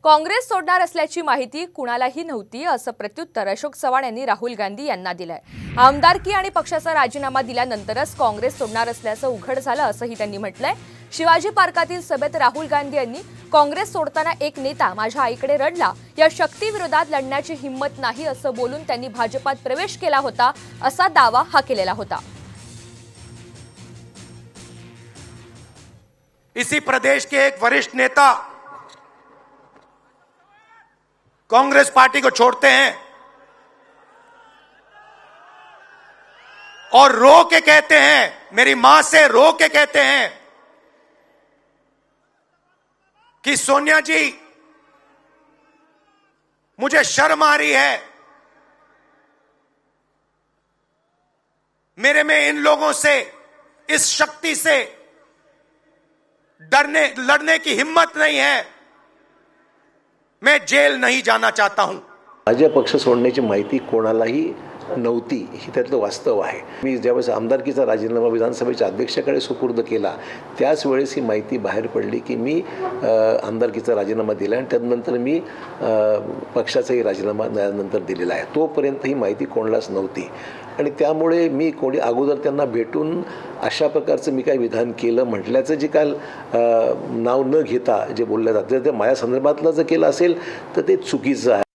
काँग्रेस सोडणार असल्याची माहिती कुणालाही नव्हती असं प्रत्युत्तर अशोक चव्हाण यांनी राहुल गांधी यांना दिलंय। आमदारकी आणि पक्षाचा राजीनामा दिल्यानंतरच काँग्रेस सोडणार असल्याचं उघड झालं असंही त्यांनी म्हटलंय। शिवाजी पार्कातील सभेत राहुल गांधी यांनी काँग्रेस सोडताना एक नेता माझ्या आईकडे रडला, या शक्तीविरोधात लढण्याची हिम्मत नाही असं बोलून त्यांनी भाजपात प्रवेश केला होता असा दावा हा केलेला होता। इसी प्रदेश के एक वरिष्ठ नेता कांग्रेस पार्टी को छोड़ते हैं और रो के कहते हैं, मेरी मां से रो के कहते हैं कि सोनिया जी मुझे शर्म आ रही है, मेरे में इन लोगों से, इस शक्ति से लड़ने की हिम्मत नहीं है, मैं जेल नहीं जाना चाहता हूं। माझ्या पक्ष सोडण्याची माहिती कोणालाही नव्हती ही त्यातलं वास्तव आहे। मी ज्यावेळेस आमदारकीचा राजीनामा विधानसभेच्या अध्यक्षाकडे सुपूर्द केला त्याच वेळेस ही माहिती बाहेर पडली की मी आमदारकीचा राजीनामा दिला आणि त्यानंतर मी पक्षाचाही राजीनामा नंतर दिलेला आहे। तोपर्यंत ही माहिती कोणालाच नव्हती आणि त्यामुळे मी कोणी अगोदर त्यांना भेटून अशा प्रकारचं मी काही विधान केलं म्हटल्याचं जे काल नाव न घेता जे बोललं जातं ते माझ्या संदर्भातलं जर केलं असेल तर ते चुकीचं आहे।